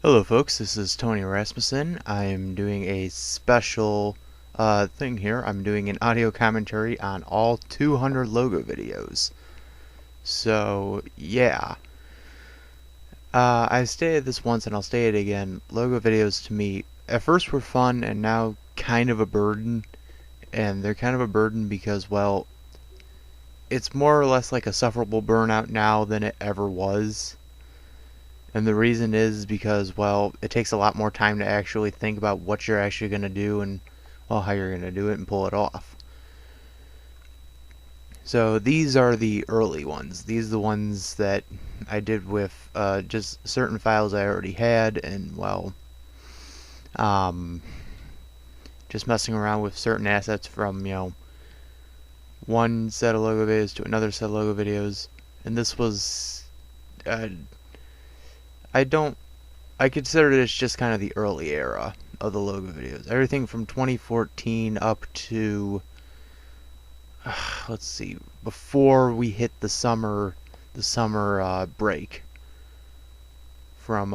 Hello folks, this is Tony Rasmussen. I am doing a special thing here. I'm doing an audio commentary on all 200 logo videos. So, yeah. I stated this once and I'll state it again. Logo videos to me, at first were fun and now kind of a burden. And they're kind of a burden because, well, it's more or less like a sufferable burnout now than it ever was. And the reason is because, well, it takes a lot more time to actually think about what you're actually going to do and, well, how you're going to do it and pull it off. So these are the early ones. These are the ones that I did with just certain files I already had and, well, just messing around with certain assets from, one set of logo videos to another set of logo videos. And this was... I consider this just kind of the early era of the logo videos. Everything from 2014 up to, let's see, before we hit the summer break from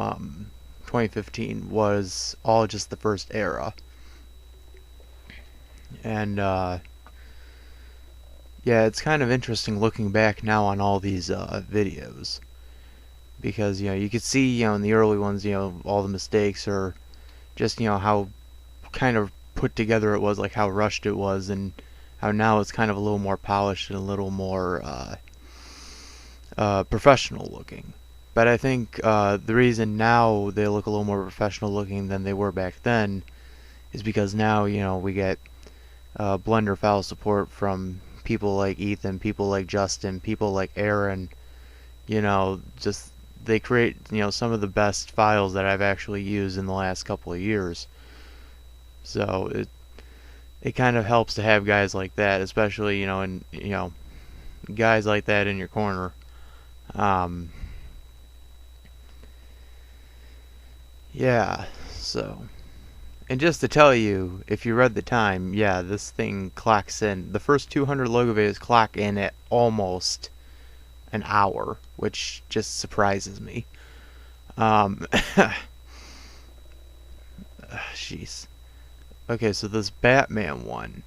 2015 was all just the first era. And yeah, it's kind of interesting looking back now on all these videos. Because, you could see, in the early ones, all the mistakes or just, how kind of put together it was, like how rushed it was, and how now it's kind of a little more polished and a little more professional looking. But I think the reason now they look a little more professional looking than they were back then is because now, we get Blender file support from people like Ethan, people like Justin, people like Aaron, just... They create, some of the best files that I've actually used in the last couple of years. So it kind of helps to have guys like that, especially, and guys like that in your corner. Yeah, so, and just to tell you, if you read the time, yeah, this thing clocks in. The first 200 logo videos clock in at almost an hour, which just surprises me. Jeez. Okay, so this Batman one,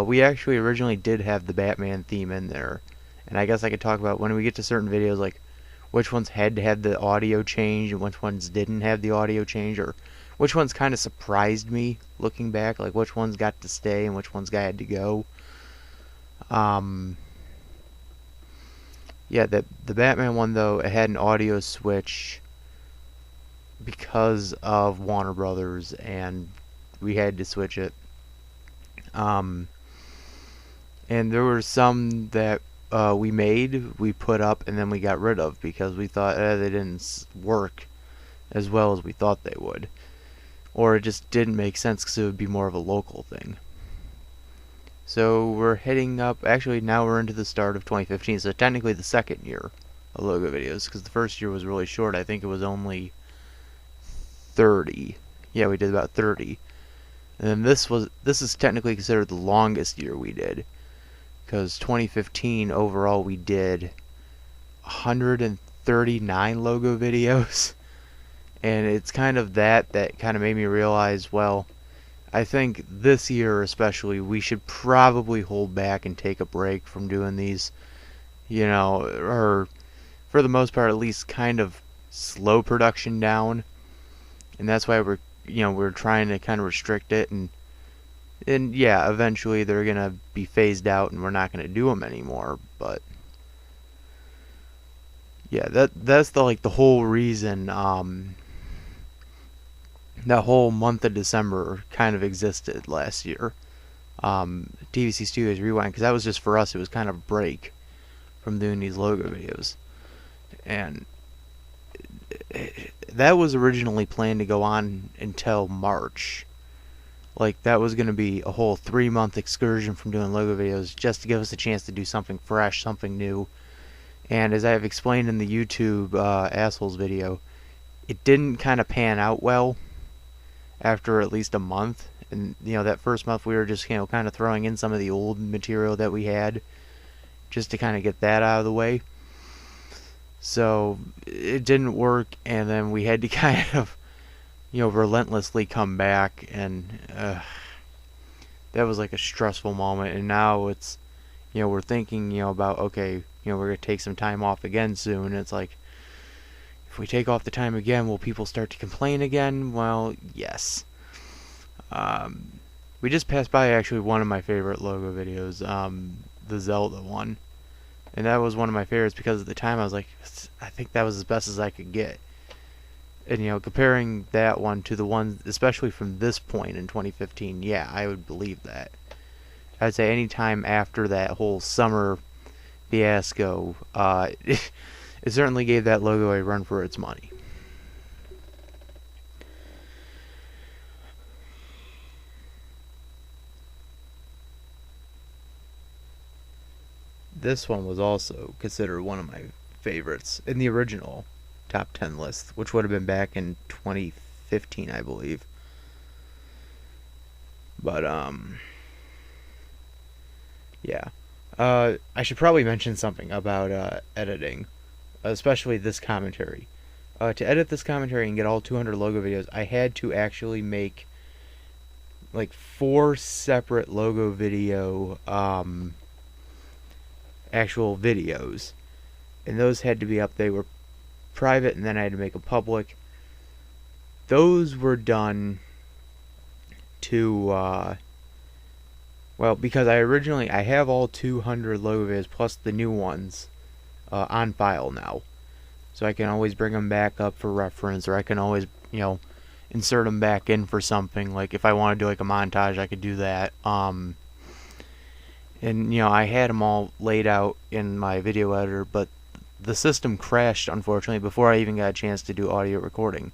we actually originally did have the Batman theme in there, and I guess I could talk about when we get to certain videos, like which ones had to have the audio change and which ones didn't have the audio change, or which ones kind of surprised me looking back, like which ones got to stay and which ones had to go. Yeah, the Batman one, though, it had an audio switch because of Warner Brothers, and we had to switch it. And there were some that we put up, and then we got rid of because we thought they didn't work as well as we thought they would. Or it just didn't make sense because it would be more of a local thing. So we're heading up, actually now we're into the start of 2015, so technically the second year of logo videos, because the first year was really short. I think it was only 30. Yeah, we did about 30. And then this is technically considered the longest year we did, because 2015 overall we did 139 logo videos. And it's kind of that kind of made me realize, well, I think this year especially, we should probably hold back and take a break from doing these, or for the most part at least kind of slow production down. And that's why we're trying to kind of restrict it, and yeah, eventually they're going to be phased out and we're not going to do them anymore. But yeah, that's the whole reason that whole month of December kind of existed last year. TVC Studios Rewind, because that was just for us. It was kind of a break from doing these logo videos. And that was originally planned to go on until March. Like, that was going to be a whole 3-month excursion from doing logo videos just to give us a chance to do something fresh, something new. And as I have explained in the YouTube Assholes video, it didn't kind of pan out well after at least a month. And that first month we were just kind of throwing in some of the old material that we had just to kind of get that out of the way. So it didn't work, and then we had to kind of relentlessly come back, and that was like a stressful moment. And now it's, we're thinking, about, okay, we're gonna take some time off again soon. And it's like, if we take off the time again, will people start to complain again? Well, yes. We just passed by actually one of my favorite logo videos, the Zelda one. And that was one of my favorites because at the time I was like, I think that was as best as I could get. And comparing that one to the ones, especially from this point in 2015, yeah, I would believe that. I'd say any time after that whole summer fiasco, it certainly gave that logo a run for its money. This one was also considered one of my favorites in the original top 10 list, which would have been back in 2015, I believe. But yeah. I should probably mention something about editing, especially this commentary. To edit this commentary and get all 200 logo videos, I had to actually make like 4 separate logo video actual videos, and those had to be up. They were private, and then I had to make them public. Those were done to well, because I have all 200 logo videos plus the new ones on file now, so I can always bring them back up for reference, or I can always insert them back in for something. Like if I want to do like a montage, I could do that. And I had them all laid out in my video editor, but the system crashed, unfortunately, before I even got a chance to do audio recording.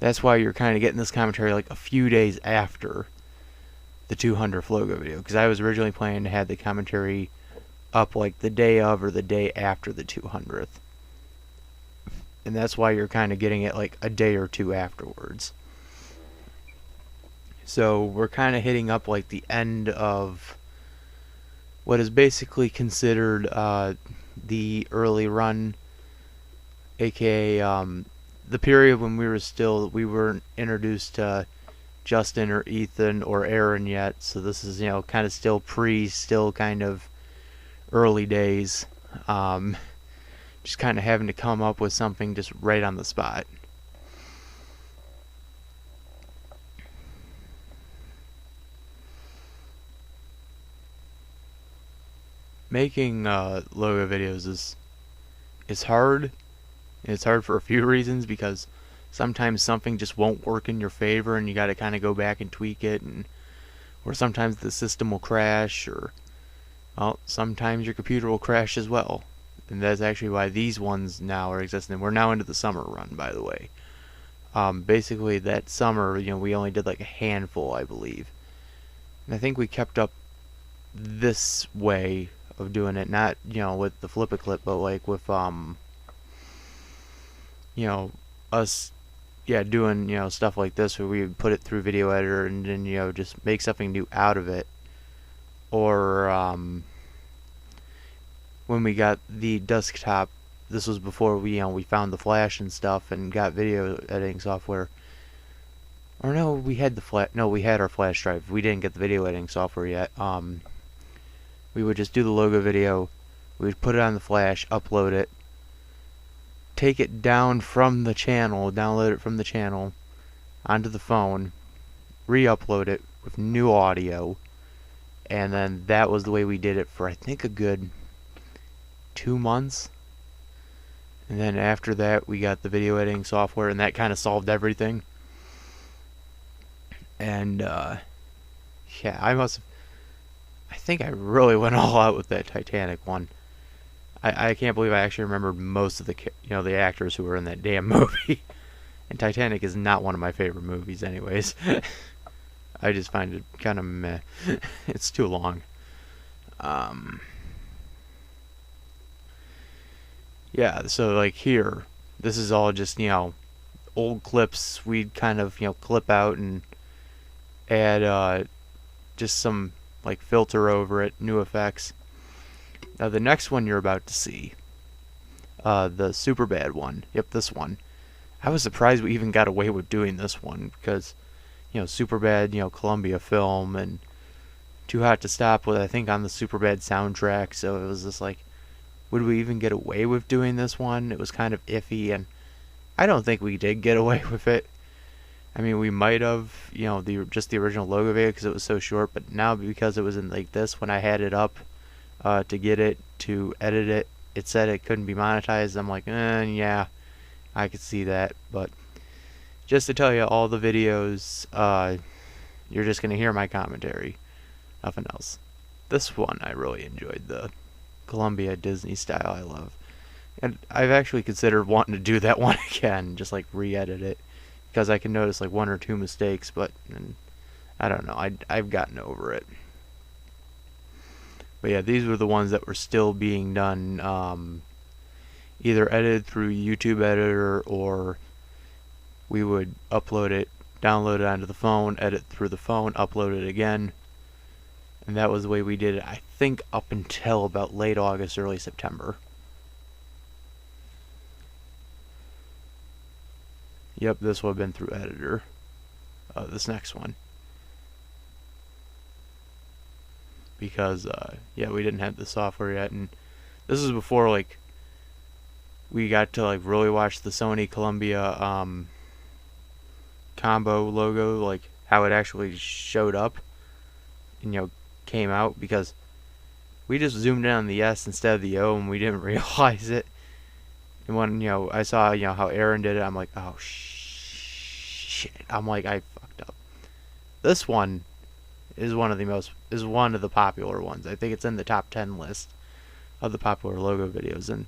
That's why you're kind of getting this commentary like a few days after the 200th logo video, because I was originally planning to have the commentary up like the day of or the day after the 200th. And that's why you're kind of getting it like a day or two afterwards. So we're kind of hitting up like the end of what is basically considered the early run, aka the period when we weren't introduced to Justin or Ethan or Aaron yet. So this is kind of still kind of early days. Just kind of having to come up with something just right on the spot. Making logo videos is hard. And it's hard for a few reasons, because sometimes something just won't work in your favor and you got to kind of go back and tweak it, or sometimes the system will crash, or sometimes your computer will crash as well. And that's actually why these ones now are existing. We're now into the summer run, by the way. Basically that summer, we only did like a handful, I believe. And I think we kept up this way of doing it, not with the flip a clip, but like with us doing stuff like this, where we would put it through video editor and then just make something new out of it. Or when we got the desktop, this was before we found the Flash and stuff and got video editing software. Or no, we had our flash drive. We didn't get the video editing software yet. We would just do the logo video, we would put it on the Flash, upload it, take it down from the channel, download it from the channel onto the phone, re-upload it with new audio, and then that was the way we did it for I think a good 2 months. And then after that we got the video editing software, and that kind of solved everything. And yeah, I think I really went all out with that Titanic one. I can't believe I actually remembered most of the actors who were in that damn movie. And Titanic is not one of my favorite movies anyways. I just find it kind of meh. It's too long. Yeah, so like here, this is all just, old clips we'd kind of, clip out and add just some like filter over it, new effects. Now the next one you're about to see, the super bad one, yep, this one, I was surprised we even got away with doing this one because, Superbad, Columbia film, and Too Hot to Stop was, I think, on the Superbad soundtrack, so it was just like, would we even get away with doing this one? It was kind of iffy, and I don't think we did get away with it. I mean, we might have, just the original logo video because it was so short, but now because it was in like this, when I had it up to get it, to edit it, it said it couldn't be monetized. I'm like, yeah, I could see that, but just to tell you, all the videos, you're just going to hear my commentary, nothing else. This one I really enjoyed, the Columbia Disney style, I love. And I've actually considered wanting to do that one again, just like re-edit it, because I can notice like one or two mistakes, but I don't know, I've gotten over it. But yeah, these were the ones that were still being done, either edited through YouTube Editor, or we would upload it, download it onto the phone, edit through the phone, upload it again. And that was the way we did it, I think, up until about late August, early September. Yep, this would have been through Editor. This next one. Because, yeah, we didn't have the software yet. And this was before, like, we got to, like, really watch the Sony Columbia combo logo, like, how it actually showed up and, came out, because we just zoomed in on the S instead of the O and we didn't realize it. And when, I saw, how Aaron did it, I'm like, oh, shit. I'm like, I fucked up. This one is one of the popular ones. I think it's in the top 10 list of the popular logo videos. And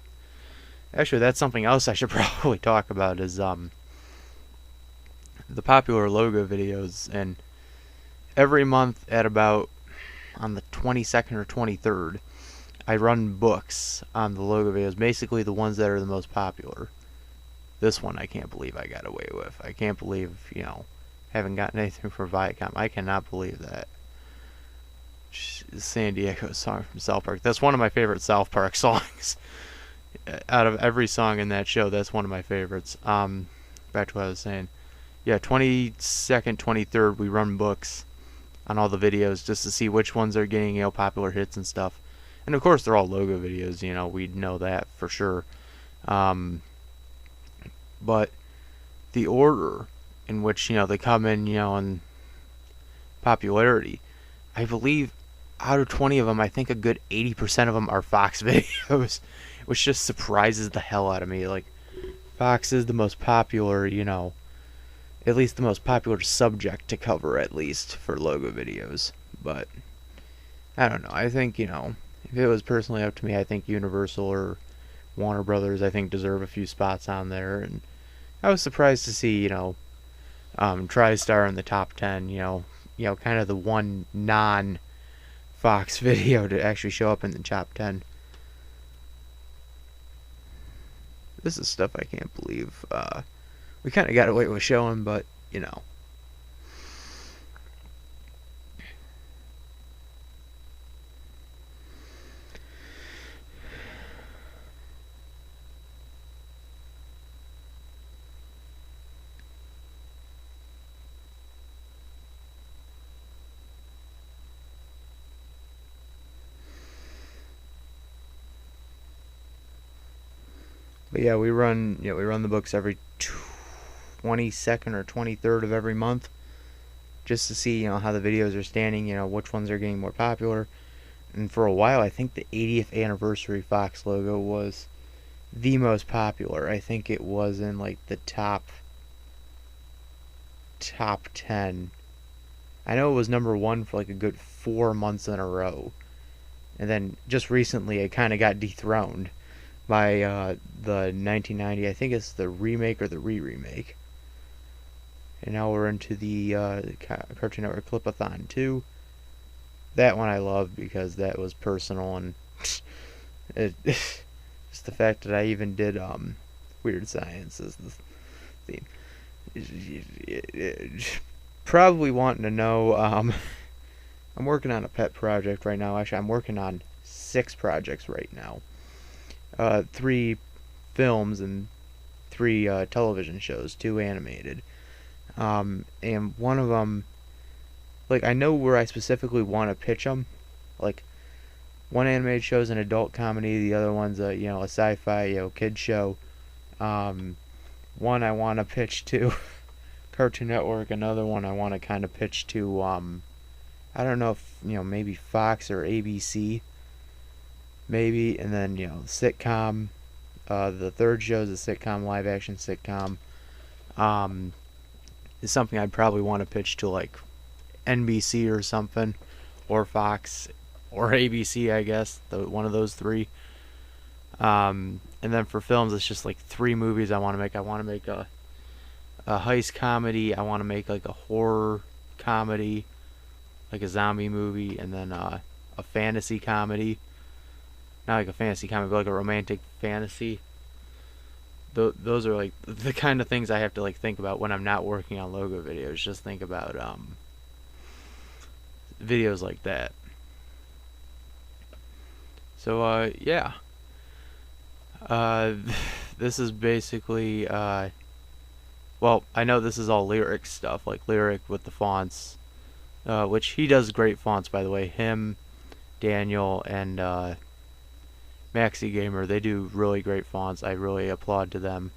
actually, that's something else I should probably talk about, is the popular logo videos. And every month at about on the 22nd or 23rd, I run books on the logo videos, basically the ones that are the most popular. This one I can't believe I got away with. I can't believe, haven't gotten anything for Viacom. I cannot believe that. San Diego song from South Park. That's one of my favorite South Park songs. Out of every song in that show, that's one of my favorites. Back to what I was saying. Yeah, 22nd, 23rd, we run books on all the videos just to see which ones are getting, popular hits and stuff. And of course, they're all logo videos, we know that for sure. But the order in which, they come in, in popularity, I believe out of 20 of them, I think a good 80% of them are Fox videos, which just surprises the hell out of me. Like, Fox is the most popular, at least the most popular subject to cover, at least, for logo videos. But, I don't know. I think, if it was personally up to me, I think Universal or Warner Brothers, I think, deserve a few spots on there. And I was surprised to see, TriStar in the top 10, kind of the one non-Fox video to actually show up in the top 10. This is stuff I can't believe. We kind of got away with showing, but, But yeah, we run the books every 22nd or 23rd of every month, just to see, how the videos are standing, which ones are getting more popular. And for a while, I think the 80th anniversary Fox logo was the most popular. I think it was in like the top 10. I know it was number one for like a good 4 months in a row. And then just recently it kind of got dethroned by the 1990, I think it's the remake or the re-remake. And now we're into the Cartoon Network Clip-a-thon 2. That one I love because that was personal, and just the fact that I even did Weird Science is the theme. Probably wanting to know, I'm working on a pet project right now. Actually, I'm working on 6 projects right now. 3 films and 3 television shows, 2 animated. And one of them, like, I know where I specifically want to pitch them. Like, one animated show is an adult comedy, the other one's a a sci-fi kid show. One I want to pitch to Cartoon Network, another one I want to kind of pitch to I don't know if maybe Fox or ABC, maybe, and then sitcom. The third show is a sitcom, live action sitcom. Is something I'd probably want to pitch to like NBC or something, or Fox, or ABC, I guess, one of those three. And then for films, it's just like 3 movies I want to make. I want to make a heist comedy. I want to make like a horror comedy, like a zombie movie, and then a fantasy comedy. Not like a fantasy comedy, but like a romantic fantasy. Those are like the kind of things I have to like think about when I'm not working on logo videos. Just think about videos like that. So yeah. This is basically well, I know this is all lyric stuff, like lyric with the fonts, which he does great fonts, by the way. Him, Daniel, and Maxi Gamer, they do really great fonts. I really applaud to them.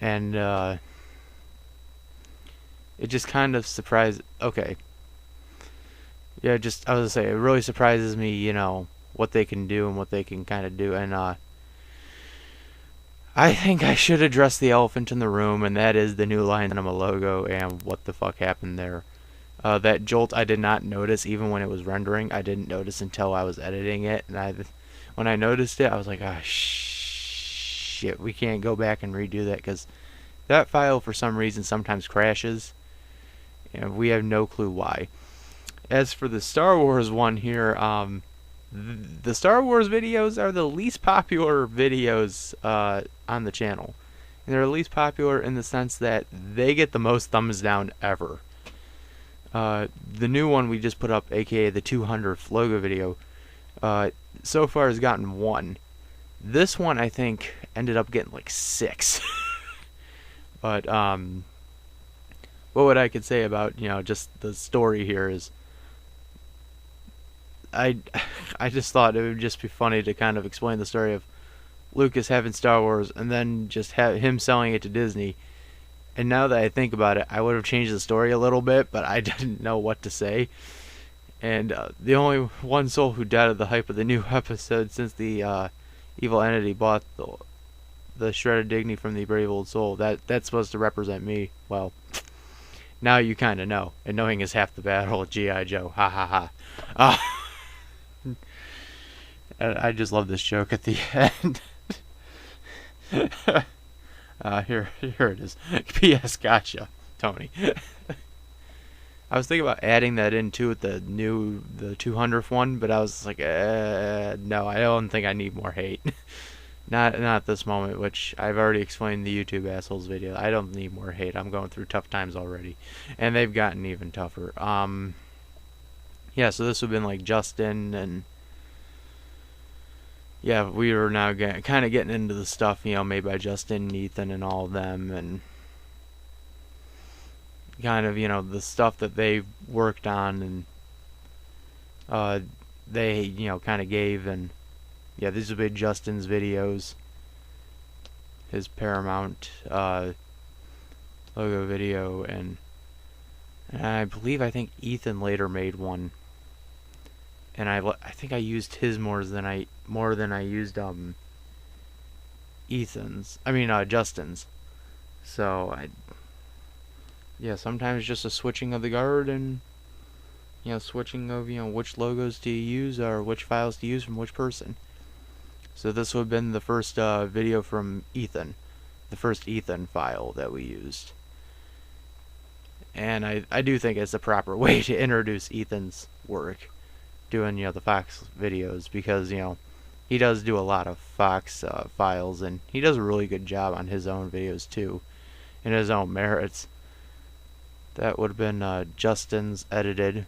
And it just kind of surprised. Okay, yeah, just I was gonna say, it really surprises me, what they can do and what they can kind of do. And I think I should address the elephant in the room, and that is the new Lion Cinema logo and what the fuck happened there. That jolt I did not notice even when it was rendering. I didn't notice until I was editing it, and when I noticed it, I was like, ah, shit, we can't go back and redo that, because that file for some reason sometimes crashes, and we have no clue why. As for the Star Wars one here, the Star Wars videos are the least popular videos on the channel. And they're least popular in the sense that they get the most thumbs down ever. The new one we just put up, aka the 200th logo video, so far has gotten 1. This one I think ended up getting like 6. But what I could say about just the story here is, I just thought it would just be funny to kind of explain the story of Lucas having Star Wars and then just have him selling it to Disney. And now that I think about it, I would have changed the story a little bit, but I didn't know what to say. And the only one soul who doubted the hype of the new episode since the evil entity bought the shredded dignity from the brave old soul, that's supposed to represent me. Well, now you kind of know, and knowing is half the battle. G.I. Joe, ha ha ha. I just love this joke at the end. Here it is. P.S. Gotcha, Tony. I was thinking about adding that in too with the 200th one, but I was like, no, I don't think I need more hate. Not at this moment, which I've already explained in the YouTube assholes video. I don't need more hate. I'm going through tough times already, and they've gotten even tougher. Yeah, so this would have been like Justin, and yeah, we were now kind of getting into the stuff, made by Justin and Ethan and all of them, and kind of, the stuff that they worked on, and they, kind of gave, and yeah, these would be Justin's videos, his Paramount logo video, and I think Ethan later made one, and I think I used his more than I used Ethan's. I mean Justin's. So yeah, sometimes just a switching of the guard, and switching of which logos to use or which files to use from which person. So this would have been the first video from Ethan, the first Ethan file that we used. And I do think it's a proper way to introduce Ethan's work, doing the Fox videos, because he does do a lot of Fox files, and he does a really good job on his own videos too, in his own merits. That would have been Justin's edited.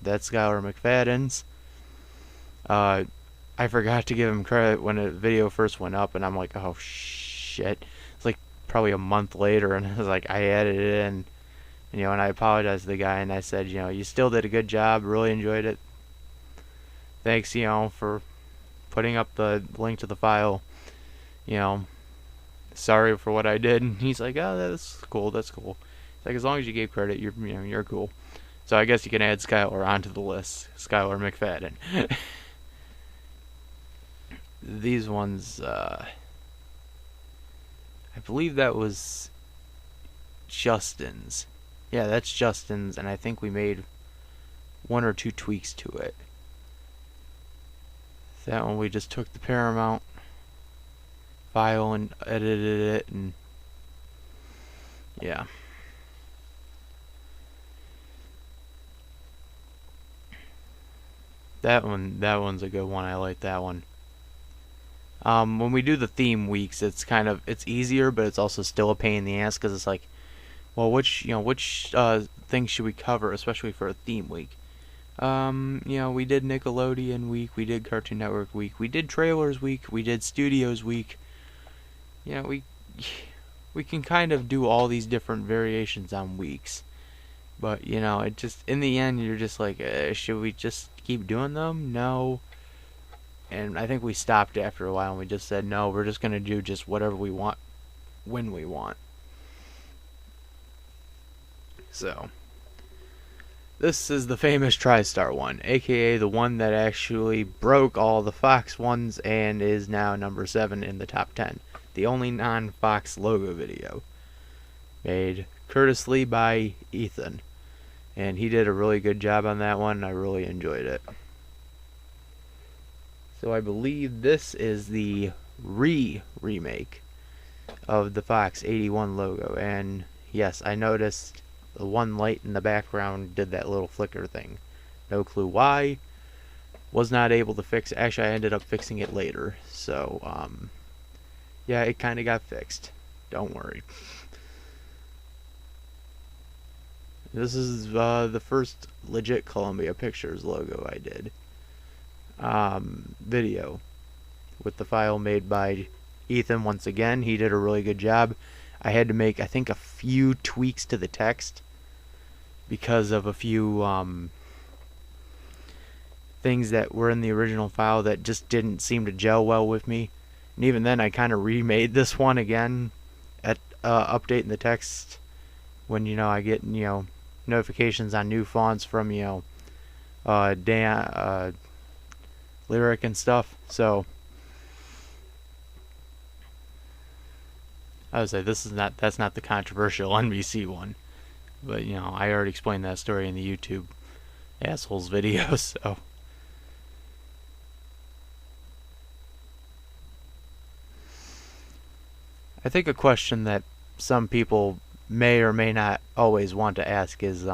That's Skylar McFadden's. I forgot to give him credit when the video first went up, and I'm like, oh shit. It's like probably a month later, and I was like, I added it in, and I apologized to the guy, and I said, you still did a good job, really enjoyed it. Thanks, for putting up the link to the file. Sorry for what I did. And he's like, oh, that's cool, that's cool. It's like, as long as you gave credit, you're cool. So I guess you can add Skylar onto the list. Skylar McFadden. These ones, I believe that was Justin's. Yeah, that's Justin's, and I think we made 1 or 2 tweaks to it. That one we just took the Paramount file and edited it, and yeah. That one's a good one. I like that one. When we do the theme weeks, it's easier, but it's also still a pain in the ass, because it's like, well, which things should we cover, especially for a theme week? We did Nickelodeon week, we did Cartoon Network week, we did Trailers week, we did Studios week. We can kind of do all these different variations on weeks, but it just, in the end, you're just like, should we just keep doing them? No. And I think we stopped after a while, and we just said, no, we're just gonna do just whatever we want when we want. So this is the famous TriStar one, aka the one that actually broke all the Fox ones and is now number 7 in the top 10. The only non-Fox logo video, made courteously by Ethan, and he did a really good job on that one. I really enjoyed it. So I believe this is the remake of the Fox 81 logo, and yes, I noticed the one light in the background did that little flicker thing. No clue why. Was not able to fix it. Actually, I ended up fixing it later. So, yeah, it kind of got fixed. Don't worry. This is the first legit Columbia Pictures logo I did. Video. With the file made by Ethan once again. He did a really good job. I had to make, I think, a few tweaks to the text because of a few things that were in the original file that just didn't seem to gel well with me. And even then, I kind of remade this one again at updating the text when I get notifications on new fonts from Dan Lyric and stuff. So I would say that's not the controversial NBC one, but I already explained that story in the YouTube assholes video. So I think a question that some people may or may not always want to ask is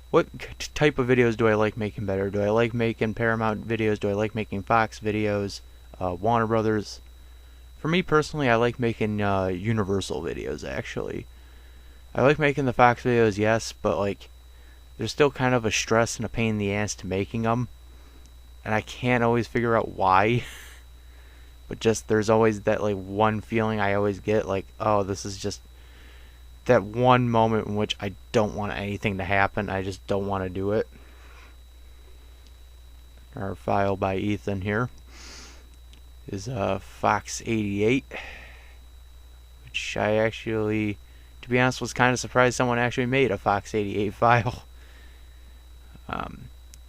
what type of videos do I like making better? Do I like making Paramount videos? Do I like making Fox videos? Warner Brothers? For me personally, I like making Universal videos, actually. I like making the Fox videos, yes, but like, there's still kind of a stress and a pain in the ass to making them, and I can't always figure out why. But just, there's always that like one feeling I always get, like, oh, this is just that one moment in which I don't want anything to happen. I just don't want to do it. Our file by Ethan here is Fox 88, which I actually, to be honest, was kind of surprised someone actually made a Fox 88 file.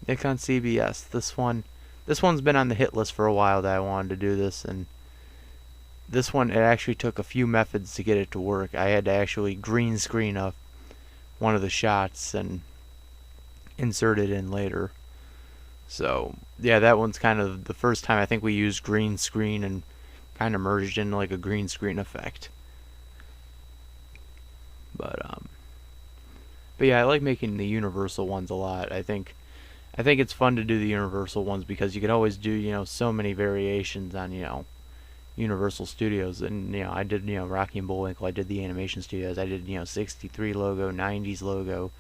Nikon CBS. This one's been on the hit list for a while that I wanted to do this, and this one, it actually took a few methods to get it to work. I had to actually green screen up one of the shots and insert it in later. So yeah, that one's kind of the first time I think we used green screen and kind of merged in like a green screen effect. But yeah, I like making the Universal ones a lot. I think it's fun to do the Universal ones because you can always do so many variations on Universal Studios. And I did Rocky and Bullwinkle. I did the Animation Studios. I did 63 logo, 90s logo,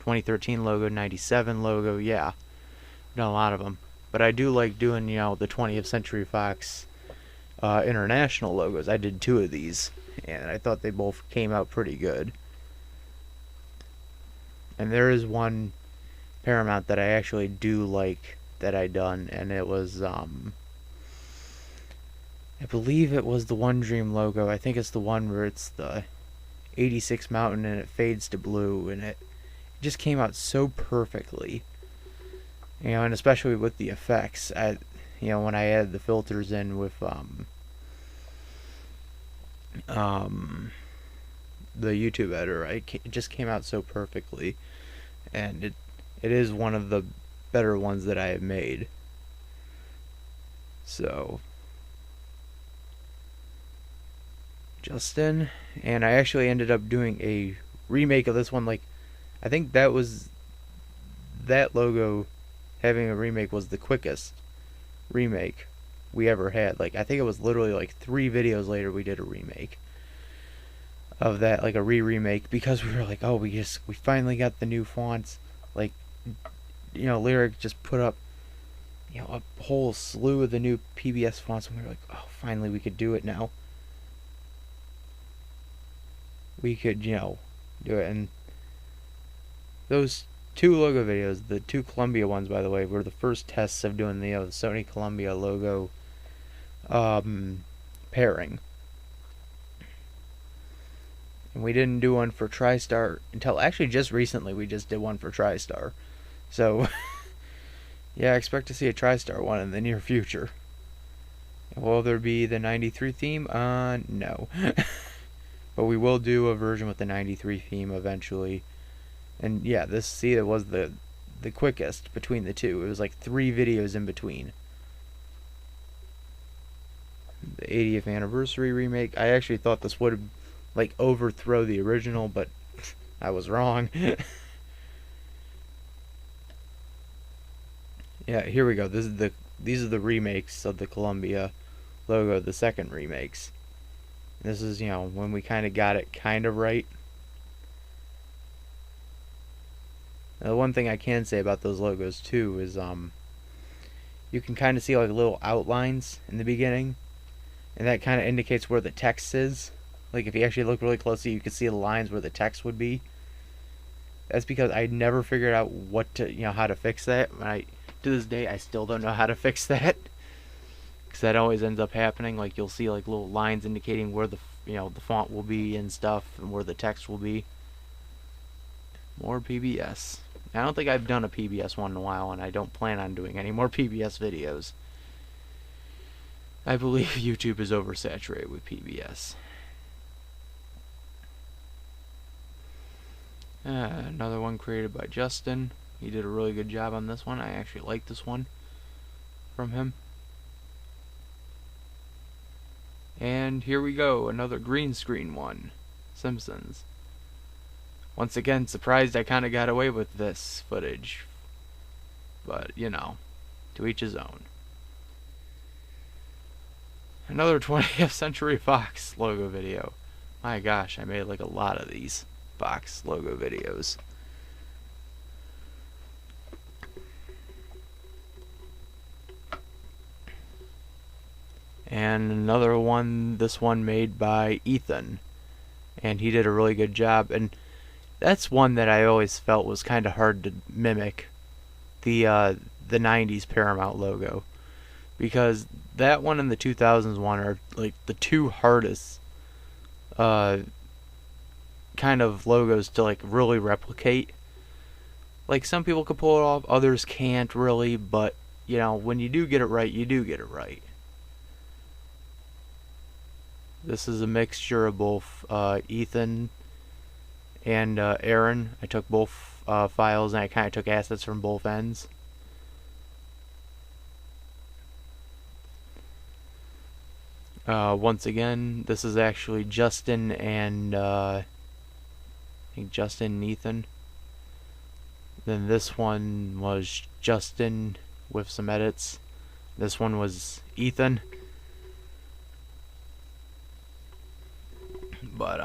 2013 logo, 97 logo. Yeah, I've done a lot of them. But I do like doing the 20th Century Fox international logos. I did 2 of these, and I thought they both came out pretty good. And there is one Paramount that I actually do like that I done, and it was I believe it was the One Dream logo. I think it's the one where it's the 86 Mountain and it fades to blue, and it just came out so perfectly. And especially with the effects, when I added the filters in with the YouTube editor, it just came out so perfectly, and it is one of the better ones that I have made. So, Justin, and I actually ended up doing a remake of this one. Like, I think that logo having a remake was the quickest remake we ever had. Like, I think it was literally like 3 videos later we did a remake of that, like a remake, because we were like, oh, we finally got the new fonts. Like, Lyric just put up a whole slew of the new PBS fonts, and we were like, oh, finally we could do it now. We could, do it. And those 2 logo videos, the 2 Columbia ones, by the way, were the first tests of doing the Sony Columbia logo pairing. And we didn't do one for TriStar until actually just recently. We just did one for TriStar. So, yeah, I expect to see a TriStar one in the near future. Will there be the 93 theme? No. But we will do a version with the 93 theme eventually. And yeah, it was the quickest between the 2. It was like 3 videos in between. The 80th anniversary remake. I actually thought this would like overthrow the original, but I was wrong. Yeah, here we go. These are the remakes of the Columbia logo, the second remakes. This is, when we kind of got it kind of right. Now, the one thing I can say about those logos too is you can kind of see like little outlines in the beginning, and that kind of indicates where the text is. Like, if you actually look really closely, you can see the lines where the text would be. That's because I never figured out how to fix that. To this day, I still don't know how to fix that. Because that always ends up happening. Like, you'll see like little lines indicating where the font will be and stuff, and where the text will be. More PBS. I don't think I've done a PBS one in a while, and I don't plan on doing any more PBS videos. I believe YouTube is oversaturated with PBS. Another one created by Justin. He did a really good job on this one. I actually like this one from him. And here we go, another green screen one. Simpsons. Once again, surprised I kind of got away with this footage. But, to each his own. Another 20th Century Fox logo video. My gosh, I made like a lot of these Fox logo videos. And another one, this one made by Ethan. And he did a really good job. And that's one that I always felt was kind of hard to mimic. The 90s Paramount logo. Because that one and the 2000s one are like the 2 hardest kind of logos to like really replicate. Like, some people can pull it off, others can't really, but when you do get it right, you do get it right. This is a mixture of both Ethan and Aaron. I took both files and I kind of took assets from both ends. Once again, this is actually Justin and I think Justin and Ethan. Then this one was Justin with some edits. This one was Ethan. But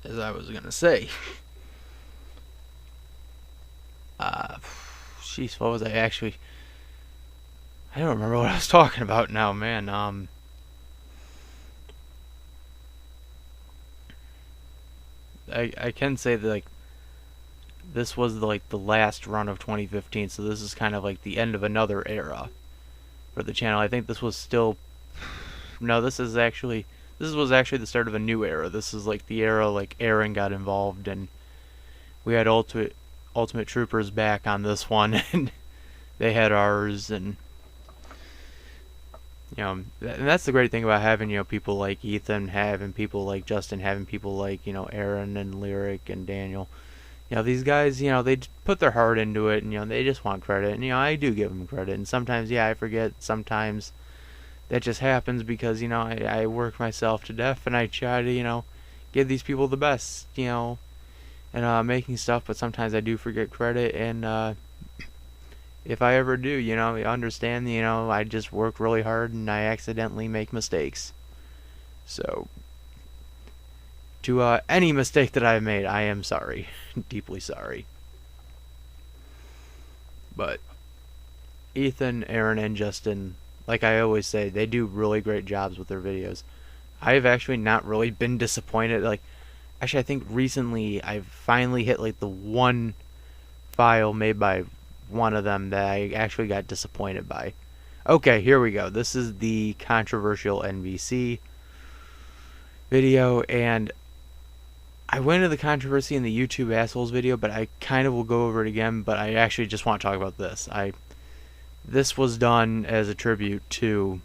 as I was gonna say, jeez, what was I don't remember what I was talking about now, man. I can say that like this was like the last run of 2015, so this is kind of like the end of another era for the channel. I think this was still no, this was actually the start of a new era. This is like the era like Aaron got involved, and we had Ultimate Troopers back on this one, and they had ours, and and that's the great thing about having people like Ethan, having people like Justin, having people like Aaron and Lyric and Daniel. These guys, they put their heart into it, and they just want credit, and I do give them credit, and sometimes I forget, sometimes that just happens because I work myself to death, and I try to give these people the best, and making stuff, but sometimes I do forget credit, and if I ever do, understand, I just work really hard and I accidentally make mistakes. So, to any mistake that I've made, I am sorry. Deeply sorry. But, Ethan, Aaron, and Justin, like I always say, they do really great jobs with their videos. I've actually not really been disappointed. Actually, I think recently I've finally hit like the one file made by one of them that I actually got disappointed by. Okay, here we go. This is the controversial NBC video, and I went into the controversy in the YouTube assholes video, but I kind of will go over it again, but I actually just want to talk about this. This was done as a tribute to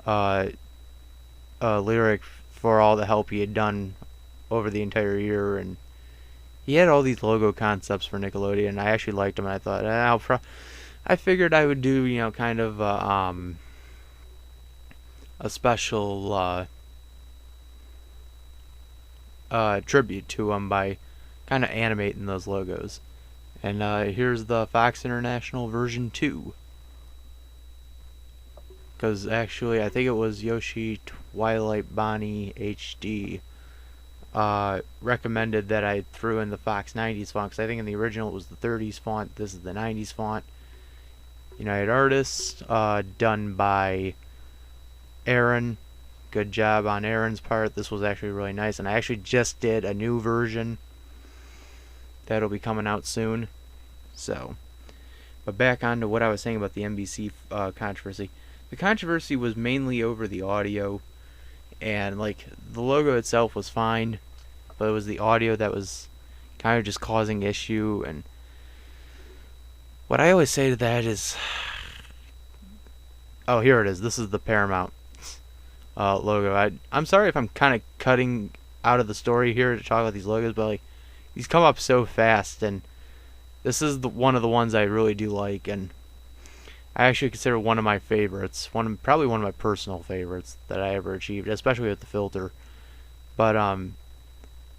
Lyric for all the help he had done over the entire year, and he had all these logo concepts for Nickelodeon, and I actually liked them, and I thought, I figured I would do, kind of a special tribute to him by kind of animating those logos. And here's the Fox International version 2. Because actually, I think it was Yoshi Twilight Bonnie HD recommended that I threw in the Fox 90s font, because I think in the original it was the 30s font, this is the 90s font. United Artists, done by Aaron. Good job on Aaron's part. This was actually really nice, and I actually just did a new version that'll be coming out soon. So, but back on to what I was saying about the NBC controversy. The controversy was mainly over the audio, and like the logo itself was fine, but it was the audio that was kind of just causing issue. And what I always say to that is, oh, here it is. This is the Paramount logo. I'm sorry if I'm kind of cutting out of the story here to talk about these logos, but like these come up so fast, and this is one of the ones I really do like, and I actually consider one of my favorites, probably one of my personal favorites that I ever achieved, especially with the filter. But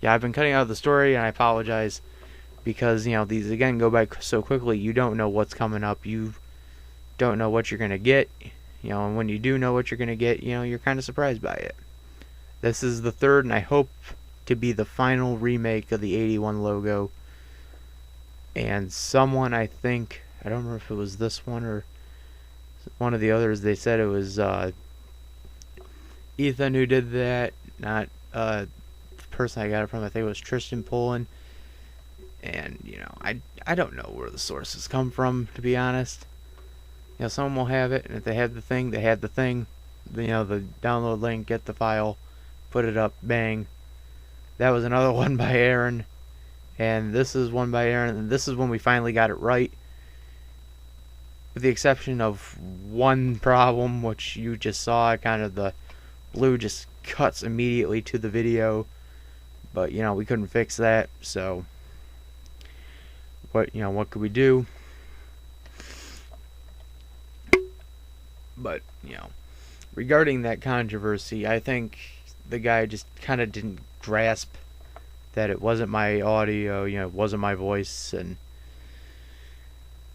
yeah, I've been cutting out of the story, and I apologize, because these again go by so quickly. You don't know what's coming up. You don't know what you're gonna get. And when you do know what you're gonna get, you're kind of surprised by it. This is the third, and I hope to be the final remake of the '81 logo. And someone, I think, I don't remember if it was this one or one of the others, they said it was Ethan who did that, not the person I got it from. I think it was Tristan Poland. And I don't know where the sources come from, to be honest. Someone will have it, and if they have the thing, they have the thing. The download link, get the file, put it up, bang. That was another one by Aaron, and this is one by Aaron, and this is when we finally got it right. With the exception of one problem, which you just saw, kind of the blue just cuts immediately to the video, but we couldn't fix that. So what could we do? But regarding that controversy, I think the guy just kind of didn't grasp that it wasn't my audio, it wasn't my voice, and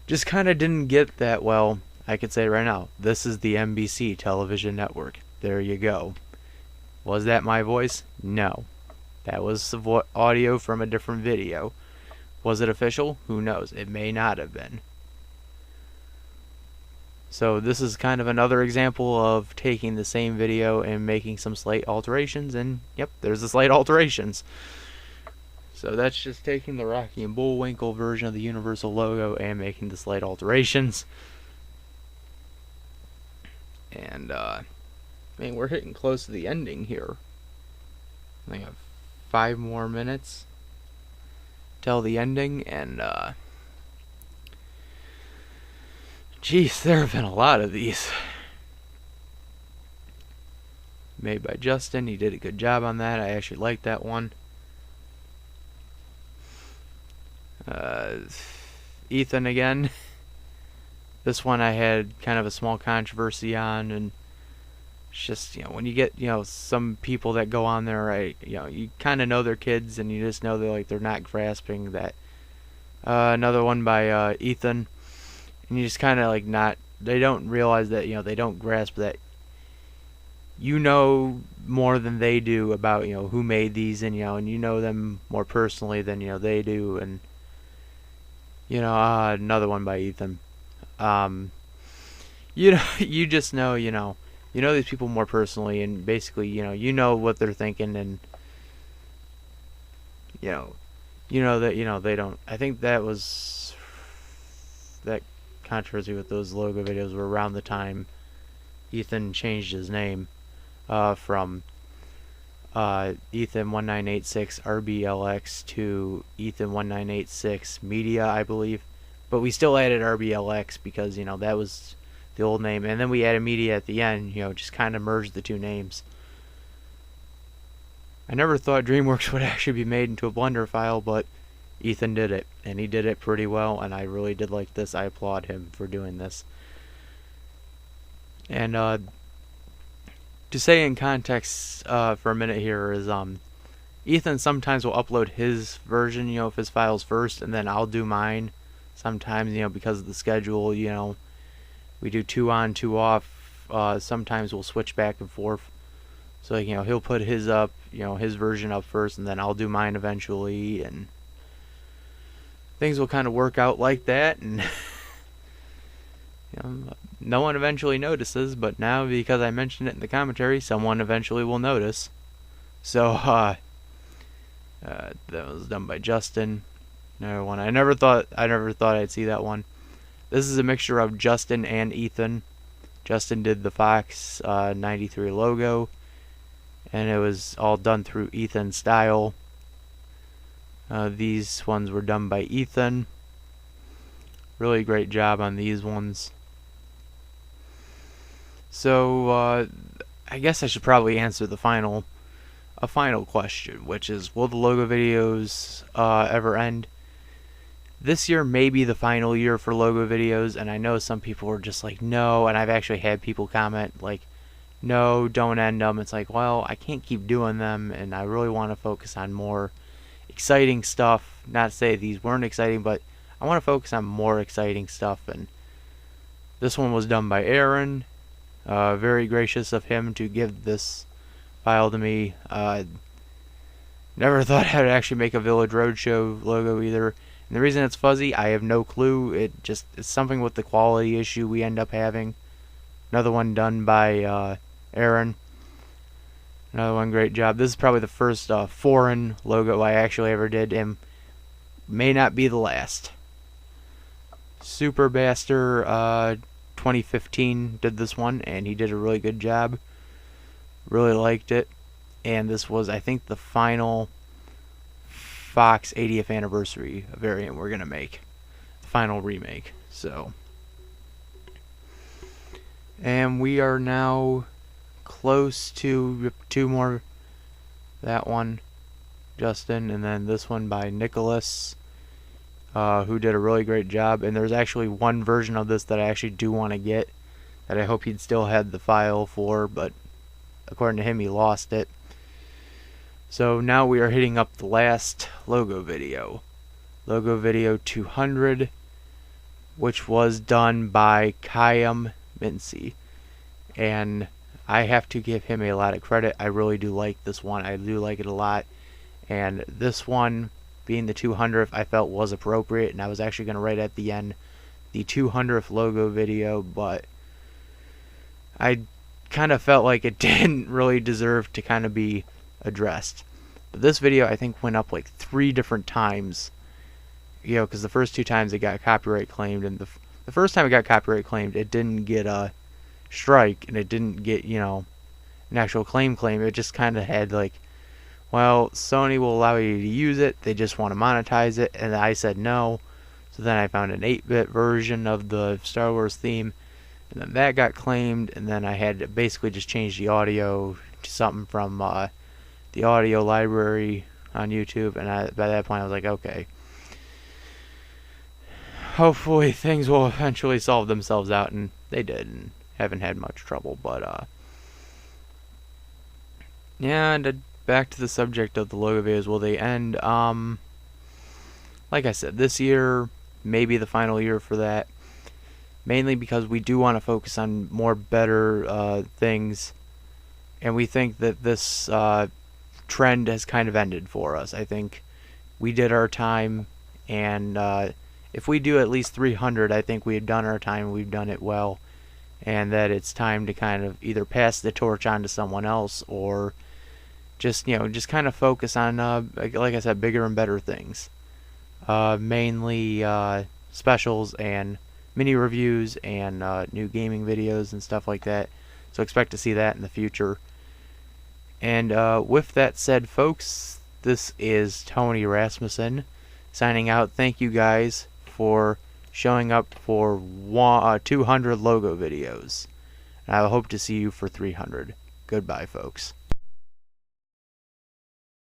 just kind of didn't get that. Well, I could say right now, this is the NBC television network. There you go. Was that my voice? No. That was audio from a different video. Was it official? Who knows? It may not have been. So this is kind of another example of taking the same video and making some slight alterations, and yep, there's the slight alterations. So that's just taking the Rocky and Bullwinkle version of the Universal logo and making the slight alterations. And, I mean, we're hitting close to the ending here. I think I have 5 more minutes till the ending, and, geez, there have been a lot of these. Made by Justin, he did a good job on that. I actually liked that one. Ethan again. This one I had kind of a small controversy on, and it's just, when you get, some people that go on there, you kind of know their kids, and you just know they're not grasping that. Another one by Ethan, and you just kind of they don't realize that, they don't grasp that you know more than they do about, who made these, and, and you know them more personally than, they do, and, another one by Ethan. You just know, you know these people more personally, and basically, you know what they're thinking, and, that, they don't. I think that controversy with those logo videos were around the time Ethan changed his name, from, Ethan 1986 RBLX to Ethan 1986 Media, I believe. But we still added RBLX because, that was the old name. And then we added Media at the end, just kind of merged the two names. I never thought DreamWorks would actually be made into a Blender file, but Ethan did it. And he did it pretty well, and I really did like this. I applaud him for doing this. And, to say in context, for a minute here is, Ethan sometimes will upload his version, of his files first, and then I'll do mine. Sometimes, because of the schedule, we do 2 on, 2 off. Sometimes we'll switch back and forth. So, he'll put his up, his version up first, and then I'll do mine eventually, and things will kind of work out like that, and no one eventually notices, but now, because I mentioned it in the commentary, someone eventually will notice. So, that was done by Justin. Another one. I never thought I'd see that one. This is a mixture of Justin and Ethan. Justin did the Fox 93 logo, and it was all done through Ethan's style. These ones were done by Ethan. Really great job on these ones. So, I guess I should probably answer a final question, which is, will the logo videos ever end? This year may be the final year for logo videos, and I know some people were just like, no, and I've actually had people comment, like, no, don't end them. It's like, well, I can't keep doing them, and I really want to focus on more exciting stuff. Not to say these weren't exciting, but I want to focus on more exciting stuff, and this one was done by Aaron. Very gracious of him to give this file to me. Never thought I'd actually make a Village Roadshow logo either. And the reason it's fuzzy, I have no clue. It's something with the quality issue we end up having. Another one done by Aaron. Another one, great job. This is probably the first foreign logo I actually ever did, and may not be the last. Super Baster 2015 did this one, and he did a really good job. Really liked it. And this was, I think, the final Fox 80th anniversary variant we're gonna make. The final remake. So, and we are now close to 2 more. That one, Justin, and then this one by Nicholas, who did a really great job. And there's actually one version of this that I actually do want to get, that I hope he'd still had the file for, but according to him, he lost it. So now we are hitting up the last logo video. Logo video 200, which was done by Kiham Mincey. And I have to give him a lot of credit. I really do like this one. I do like it a lot. And this one, being the 200th, I felt was appropriate. And I was actually going to write at the end the 200th logo video, but I kind of felt like it didn't really deserve to kind of be addressed. But this video I think went up like 3 different times, you know, because the first 2 times it got copyright claimed, and the first time it got copyright claimed, it didn't get a strike, and it didn't get, you know, an actual claim. It just kind of had like, well, Sony will allow you to use it, they just want to monetize it, and I said no. So then I found an 8-bit version of the Star Wars theme, and then that got claimed, and then I had to basically just change the audio to something from the audio library on YouTube, and by that point I was like, okay, hopefully things will eventually solve themselves out, and they did, and haven't had much trouble. But yeah, and back to the subject of the logo videos, will they end? Like I said, this year maybe the final year for that, mainly because we do want to focus on more better things, and we think that this trend has kind of ended for us. I think we did our time, and if we do at least 300, I think we've done our time, we've done it well, and that it's time to kind of either pass the torch on to someone else, or just, you know, just kind of focus on, like I said, bigger and better things. Mainly specials and mini reviews and new gaming videos and stuff like that. So expect to see that in the future. And with that said, folks, this is Tony Rasmussen signing out. Thank you guys for showing up for 200 logo videos. And I hope to see you for 300. Goodbye, folks.